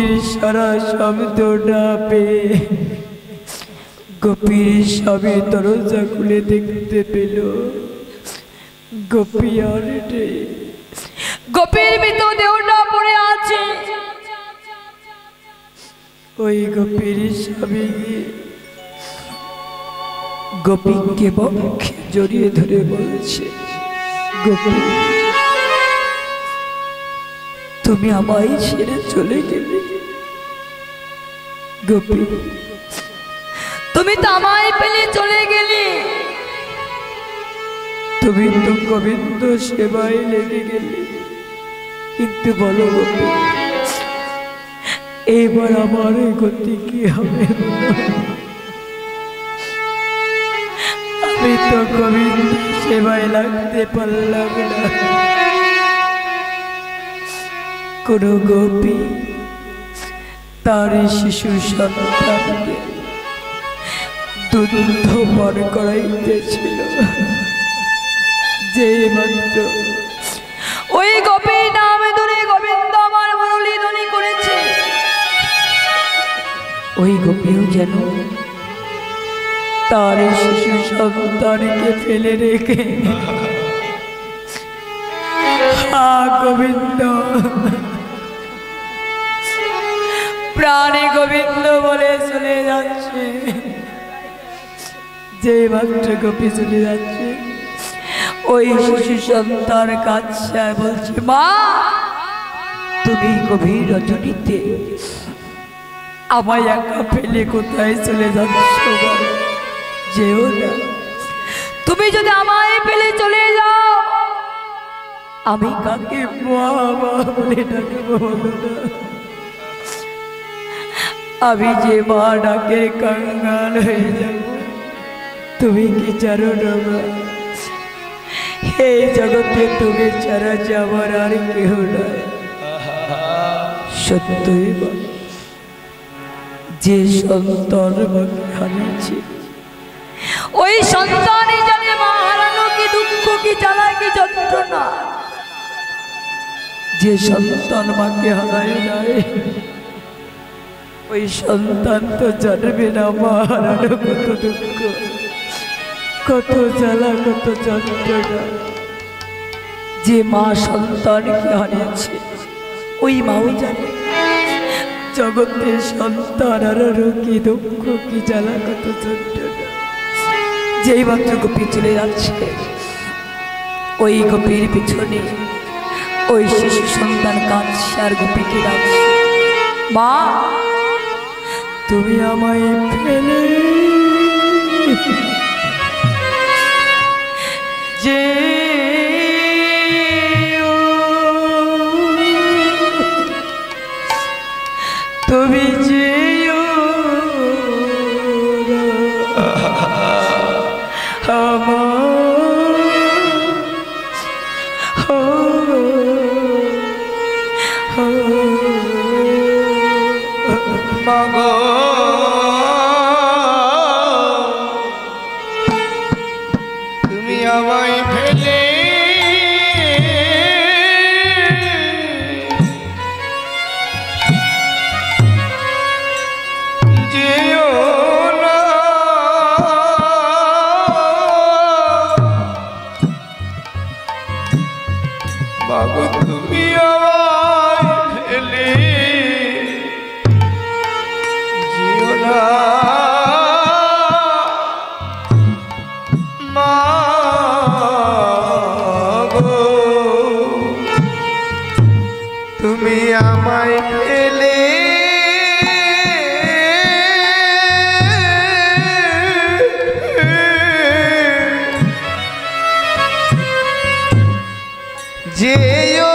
গোপীর সারা শব্দ না পেয়ে গোপীর স্বামী দরজা খুলে দেখতে পেল গোপী আর নেই। গোপীর মৃতদেহটা পড়ে আছে। ওই গোপীর স্বামী গিয়ে গোপীকে বক্ষে জড়িয়ে ধরে বলছে, গোপী তুমি আমায় ছেড়ে চলে গেলে। গোপী তুমি তো আমায় ফেলে চলে গেলে। তুমি তো গোবিন্দ সেবায় লেগে গেলে, কিন্তু বলো গোপী এবার আমার গতি কি হবে? আমি তো গোবিন্দ সেবায় লাগতে পারলাম না। কোন গোপী তার শিশু সন্তানকে দুধ পান করাইতেছিল, যে মাত্র ওই গোপী নাম ধরে গোবিন্দ আমার মুরলি ধ্বনি করেছে, ওই গোপীও যেন তার শিশু সন্তানকে ফেলে রেখে গোবিন্দ প্রাণে গোবিন্দ বলে চলে যাচ্ছে। যে মাত্র গোপী চলে যাচ্ছে, ওই শিশু সন্তান কাছে বলছে, মা তুমি গভীর রজনীতে আমায় একা ফেলে কোথায় চলে যাচ্ছ? যেও না, তুমি যদি আমায় ফেলে চলে যাও আমি কাকে মা মা বলে ডাকবো বলো না? আমি যে মা ডাকে কাঙ্গাল হয়ে যাব, তুমি কি জানো না মা? এই জগতে তুমি ছাড়া যাবার আর কেহ নয়। সত্যই মা, যে সন্তান আমাকে হারিয়েছে, ওই সন্তানই জানে মা হারানো কি দুঃখ, কি জ্বালা, কি যন্ত্রণা। যে সন্তান মাকে হারায় নাই, ওই সন্তান তো জানবে না মা হারানো কত দুঃখ, কত জ্বালা, কত যন্ত্রণা। যে মা সন্তানকে হারিয়েছে, ওই মাও জানে জগতে সন্তান হারানো কি দুঃখ, কি জ্বালা, কত যন্ত্রণা। যেই মাত্র গোপী চলে যাচ্ছে, ওই গোপীর পিছনে ওই শিশু সন্তান কাঁদছে আর গোপীকে ডাকছে, মা তুমি আমায় ফেলে যে তুমি যেও মাগো তুমি আমায় ফেলে যেও না, মাগো তুমি আমায় ফেলে যেও না, মাগো তুমি আমায় ফেলে যেও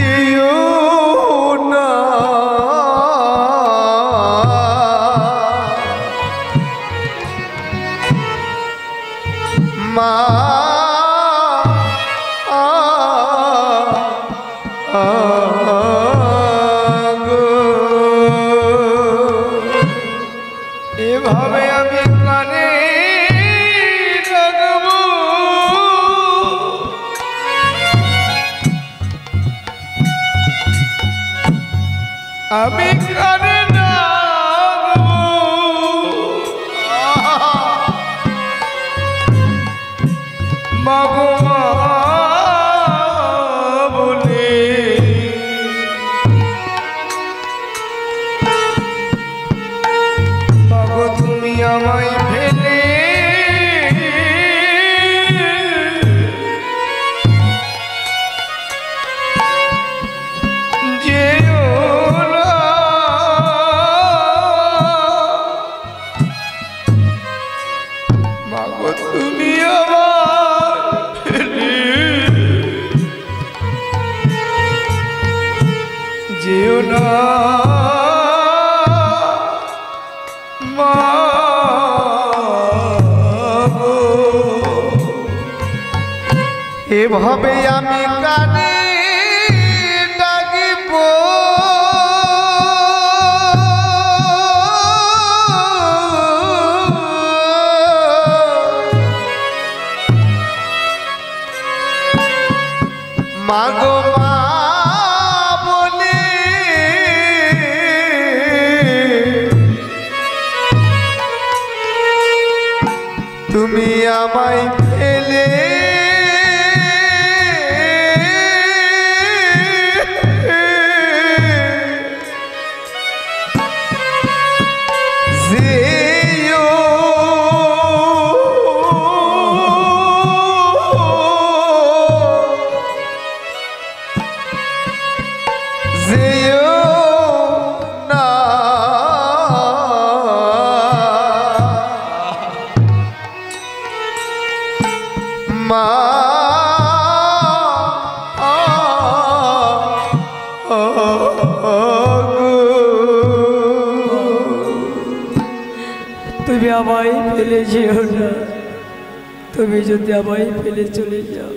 যেও না, মা গো। এভাবে আমি আমি কানে ডাকবো মাগো মা বলে মাগো তুমি আমায় ফেলে এভাবে আমি কানে ডাকিব মাগো মা বলে তুমি আমায় ফেলে তুমি আমায় ফেলে যেও না। তুমি যদি আমায় ফেলে চলে যাও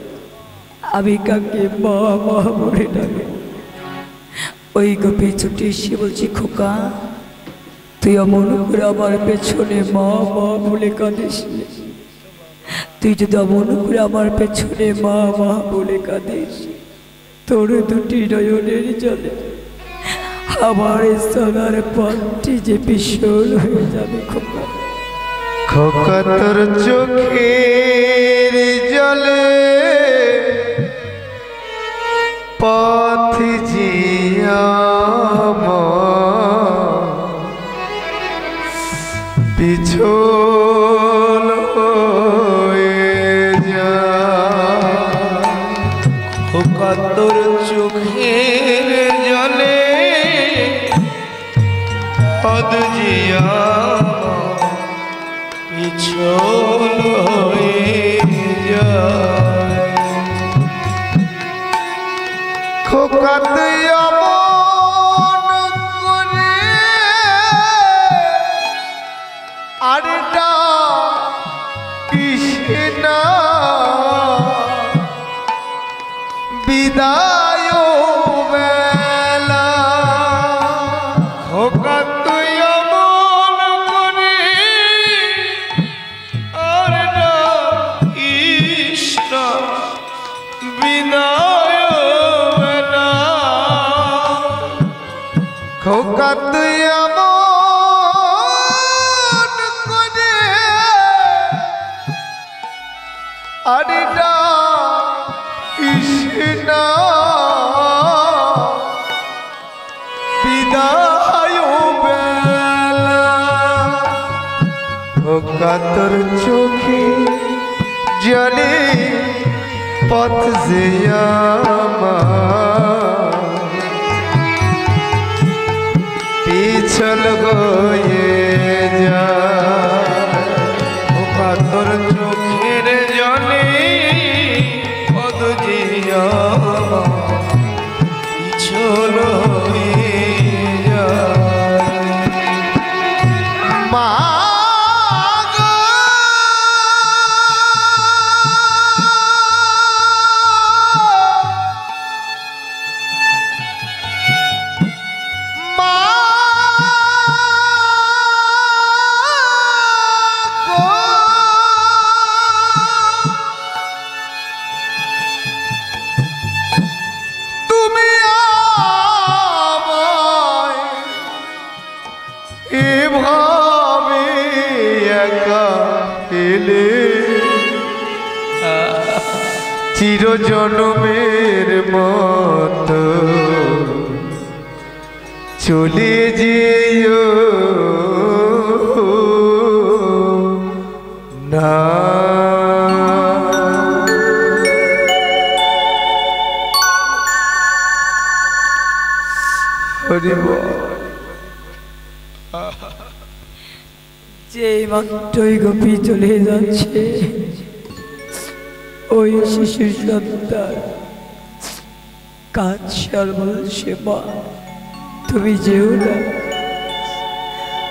আমি কাকে মা মা বলে ডাকে। ওই গোপী ছুটি এসে বলছি খোকা তুই অমন করে আমার পেছনে মা মা বলে কাঁদিস। তুই যদি অমন করে আমার পেছনে মা মা বলে কাঁদিস তোর দুটি নয়নের জলে আমার সোনার পথটি যে বিশাল হয়ে যাবে খোকা। খোকা তোর চোখের জলে পথ জিয়া পিছল হয়ে যা। খোকা তোর চোখের জলে পথ জিয়া পিছল হয়ে যায়। খোকা তুই অমন করে আর ডাকিস না বিদায় বেলা। খোকা তুই অমন করে আর ডাকিস না বিদায় বেলা। খোকা তুই অমন করে আর ডাকিস না বিদায় বেলা। খোকা তোর চোখে জলে পথ যে পিছল হয়ে যায়। খোকা তোর চোখের জলে পথ যে পিছল হয়ে যায়। মা চিরজনমের মতো চলে যেও না। হরি বল। যে মাত্রই গোপী চলে যাচ্ছে, ওই শিশু সন্তান কাঁদছে বলছে, মা তুমি যেও না,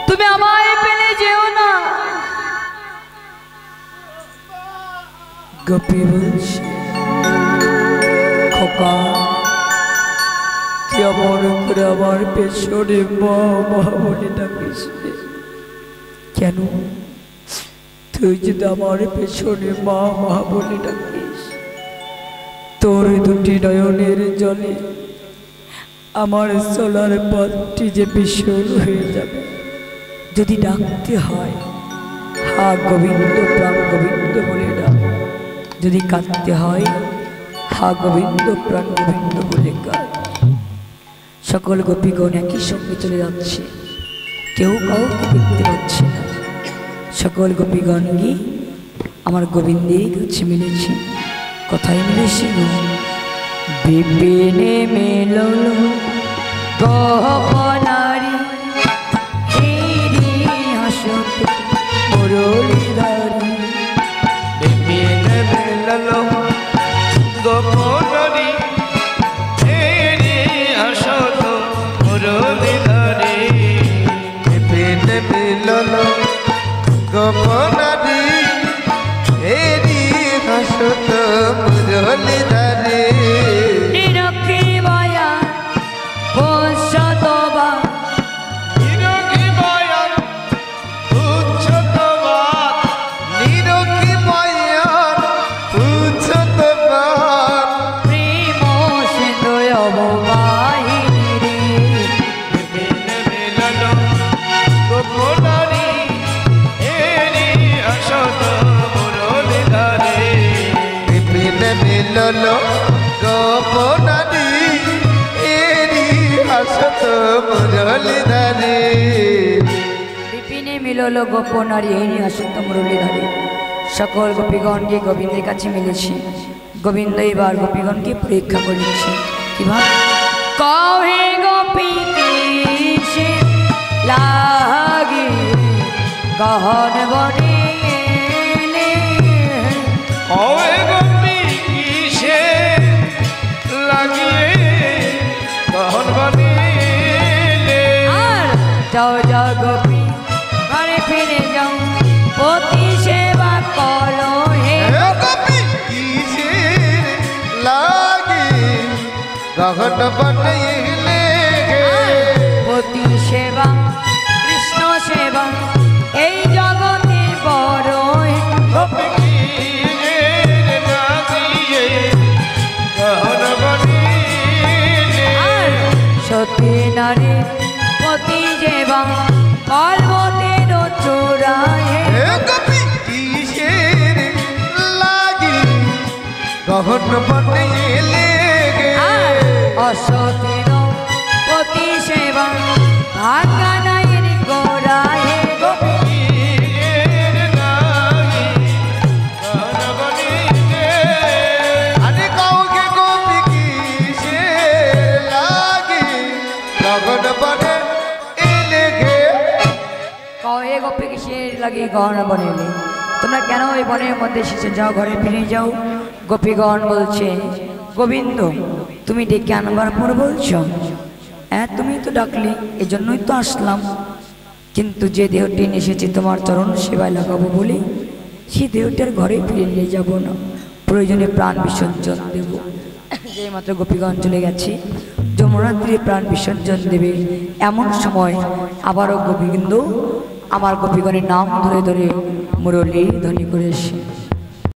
তুমি আমায় পেলে যেও না। গোপী বলছে, খোকা তুই আমার উপরে আমার পেছনে মা মা বলে ডাকিস রে। কেন? তুই যদি আমার পেছনে মা মা বলে ডাকিস, তোর দুটি নয়নের জলে আমার চলার পথটি যে বিশাল হয়ে যাবে। যদি ডাকতে হয়, হা গোবিন্দ প্রাণ গোবিন্দ বলে ডাক। যদি কাঁদতে হয়, হা গোবিন্দ প্রাণ গোবিন্দ বলে কাঁদ। সকল গোপীগণ একই সঙ্গে চলে যাচ্ছে, কেউ কাউকে দেখতে পাচ্ছে না। সকল গোপীগণ গিয়ে আমার গোবিন্দের কাছে মিলেছে। কোথায় মিলেছে গো? বিপিনে মেলল গহনারি হেরি হাসত মুরলীধারী। বিপিনে মেলল গহনারি হেরি হাসত মুরলীধারী। বিপিনে মেলল গহনারি হেরি হাসত মুরলীধারী। নিরক্ষী মায়া বংশতবা নিরোগী মায়ার উচ্চতবাদ, নিরোগী মায়ার উচ্চতবাদ। প্রেম সিন্ধুয় অবগাহিনী রে। বিপিনে মেলল গহনারি হেরি হাসত মুরলীধারী। বিপিনে মেলল গহনারি হেরি হাসত মুরলীধারী। বিপিনে মিলল গোপনারী হেরি হাসত মুরলীধারী। সকল গোপীগণকে গোবিন্দের কাছে মিলেছে। গোবিন্দ এবার গোপীগণকে পরীক্ষা করেছে। কিভাবে? কহে গোপী কিসে লাগে গহন বনে এলে। ওই গোপী কিসে লাগিয়ে গহন বানিলে। আর যাও যাও গোপী ঘরে ফিরে যাও, পতি সেবা করো হে। এ গোপী কিসে লাগে গহন বানিলে। পতি সেবা কৃষ্ণ সেবা এই জগতে বড় হে। গোপী কিসে লাগিয়ে গহন বানিলে। আর সতী নারী পতি সেবা পার্বতীর চূড়ায়। এ গোপী কিসে লাগে গহন বানিলে। আর অসতীর পতি সেবা ভাঙা নাইর গোড়ায়। গোপী আরে কাউকে গোপী কিসে লাগে গগন বনে এলে গে। কয়ে গোপী কিসের লাগে গহনা বনে এলে? তোমরা কেন ওই বনের মধ্যে এসেছো? যাও ঘরে ফিরে যাও। গোপীগণ বলছে, গোবিন্দ তুমি ডেকে আনবার পর বলছো, হ্যাঁ তুমি তো ডাকলে, এই জন্যই তো আসলাম। কিন্তু যে দেহটি নিয়ে এসেছি তোমার চরণ সেবায় লাগাবো বলে, সেই দেহটার ঘরে ফিরে নিয়ে যাব না, প্রয়োজনে প্রাণ বিসর্জন দেব। যে মাত্র গোপীগণ চলে গেছে, যমুনাত্রী প্রাণ বিসর্জন দেবে, এমন সময় আবারও গোবিন্দ আমার গোপীগণের নাম ধরে ধরে মুরলী ধ্বনি করে এসে